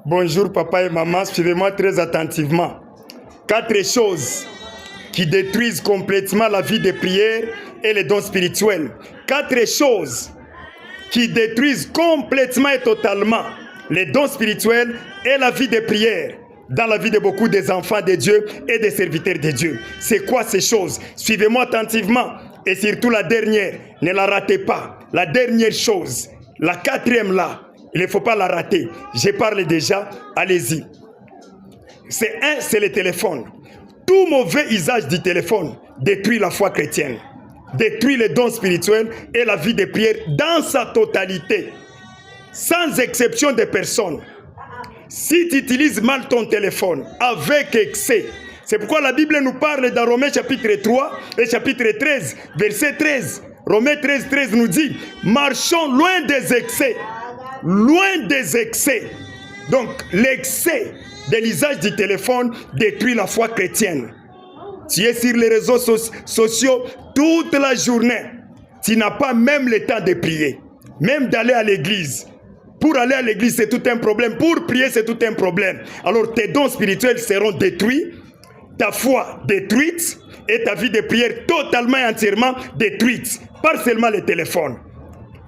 Bonjour papa et maman, suivez-moi très attentivement. 4 choses qui détruisent complètement la vie de prière et les dons spirituels. 4 choses qui détruisent complètement et totalement les dons spirituels et la vie de prière dans la vie de beaucoup des enfants de Dieu et des serviteurs de Dieu. C'est quoi ces choses? Suivez-moi attentivement et surtout la dernière, ne la ratez pas. La dernière chose, la 4e là, il ne faut pas la rater. Je parle déjà, allez-y. C'est le téléphone. Tout mauvais usage du téléphone détruit la foi chrétienne, détruit les dons spirituels et la vie de prière dans sa totalité, sans exception de personne. Si tu utilises mal ton téléphone avec excès, c'est pourquoi la Bible nous parle dans Romains chapitre 3 et chapitre 13, verset 13. Romains 13, 13 nous dit, marchons loin des excès. Loin des excès. Donc, l'excès de l'usage du téléphone détruit la foi chrétienne. Tu es sur les réseaux sociaux toute la journée. Tu n'as pas même le temps de prier, même d'aller à l'église. Pour aller à l'église, c'est tout un problème. Pour prier, c'est tout un problème. Alors, tes dons spirituels seront détruits, ta foi détruite et ta vie de prière totalement et entièrement détruite. Pas seulement le téléphone.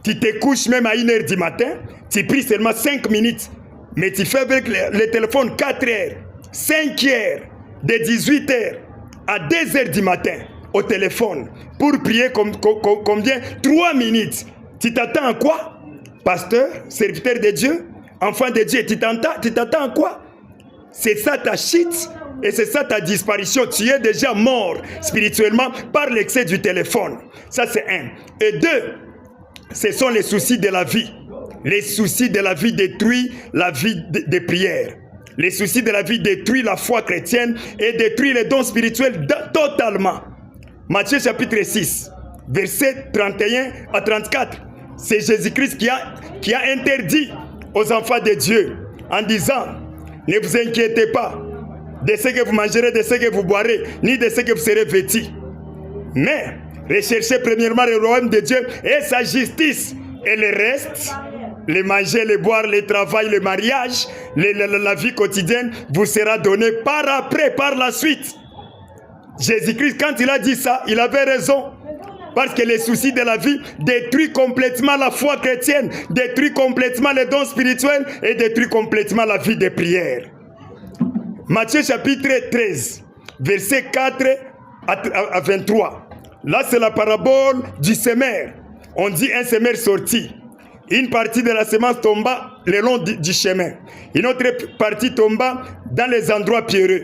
Tu te couches même à 1h du matin, tu pries seulement 5 minutes, mais tu fais avec le téléphone 4 heures, 5 heures, de 18 heures à 2 heures du matin au téléphone pour prier combien? 3 minutes. Tu t'attends à quoi? Pasteur, serviteur de Dieu, enfant de Dieu, tu t'attends à quoi? C'est ça ta chute et c'est ça ta disparition. Tu es déjà mort spirituellement par l'excès du téléphone. Ça c'est 1. Et 2, ce sont les soucis de la vie. Les soucis de la vie détruisent la vie de prière. Les soucis de la vie détruisent la foi chrétienne et détruisent les dons spirituels totalement. Matthieu chapitre 6, verset 31 à 34. C'est Jésus-Christ qui a interdit aux enfants de Dieu en disant, ne vous inquiétez pas de ce que vous mangerez, de ce que vous boirez, ni de ce que vous serez vêtis. Mais recherchez premièrement le royaume de Dieu et sa justice. Et le reste, le manger, le boire, le travail, le mariage, la vie quotidienne vous sera donné par après, par la suite. Jésus-Christ, quand il a dit ça, il avait raison. Parce que les soucis de la vie détruisent complètement la foi chrétienne, détruisent complètement les dons spirituels et détruisent complètement la vie de prière. Matthieu chapitre 13, verset 4 à 23. Là, c'est la parabole du semeur. On dit un semeur sorti. Une partie de la semence tomba le long du chemin. Une autre partie tomba dans les endroits pierreux.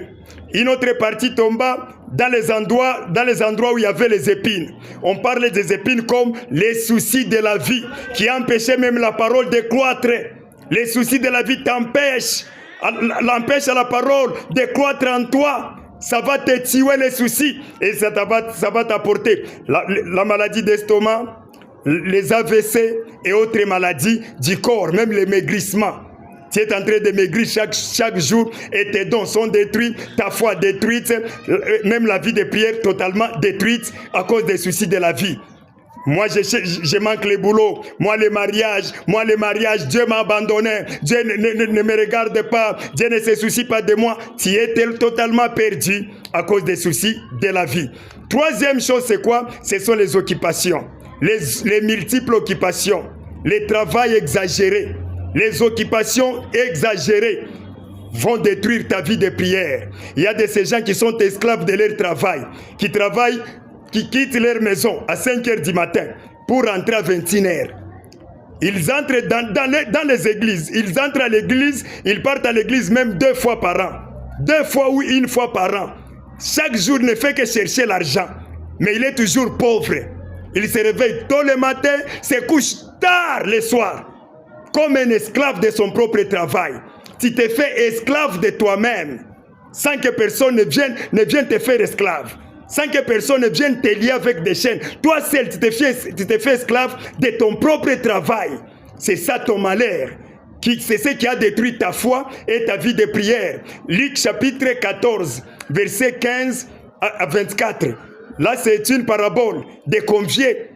Une autre partie tomba dans les endroits où il y avait les épines. On parle des épines comme les soucis de la vie qui empêchaient même la parole de croître. Les soucis de la vie l'empêchent à la parole de croître en toi. Ça va te tuer les soucis et ça va t'apporter la maladie d'estomac, les AVC et autres maladies du corps, même les maigrissements. Tu es en train de maigrir chaque jour et tes dons sont détruits, ta foi détruite, même la vie de prière totalement détruite à cause des soucis de la vie. Moi, je manque le boulot. Moi, le mariage, Dieu m'a abandonné. Dieu ne me regarde pas. Dieu ne se soucie pas de moi. Tu es totalement perdu à cause des soucis de la vie. 3e chose, c'est quoi? Ce sont les occupations. Les multiples occupations. Les travails exagérés. Les occupations exagérées vont détruire ta vie de prière. Il y a de ces gens qui sont esclaves de leur travail, qui quittent leur maison à 5 heures du matin pour rentrer à 21 heures. Ils entrent dans les églises. Ils entrent à l'église, ils partent à l'église même 2 fois par an. 2 fois ou 1 fois par an. Chaque jour ne fait que chercher l'argent. Mais il est toujours pauvre. Il se réveille tôt le matin, se couche tard le soir. Comme un esclave de son propre travail. Tu te fais esclave de toi-même. Sans que personne ne vienne te faire esclave. Sans que personne ne vienne te lier avec des chaînes. Toi seul, tu te fais esclave de ton propre travail. C'est ça ton malheur. C'est ce qui a détruit ta foi et ta vie de prière. Luc chapitre 14, verset 15 à 24. Là, c'est une parabole de conviés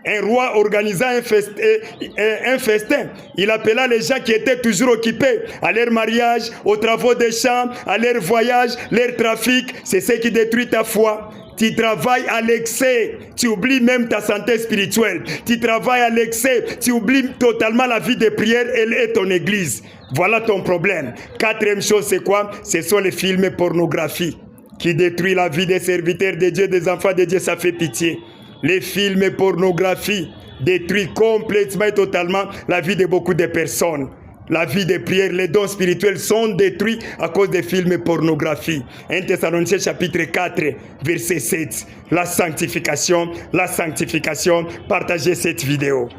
Un roi organisant un festin. Il appela les gens qui étaient toujours occupés à leur mariage, aux travaux des champs, à leur voyage, leur trafic. C'est ce qui détruit ta foi. Tu travailles à l'excès, tu oublies même ta santé spirituelle. Tu travailles à l'excès, tu oublies totalement la vie de prière et ton église. Voilà ton problème. Quatrième chose, c'est quoi? Ce sont les films pornographiques qui détruisent la vie des serviteurs de Dieu, des enfants de Dieu. Ça fait pitié. Les films pornographiques détruisent complètement et totalement la vie de beaucoup de personnes. La vie de prière, les dons spirituels sont détruits à cause des films pornographiques. 1 Thessaloniciens chapitre 4, verset 7. La sanctification. Partagez cette vidéo.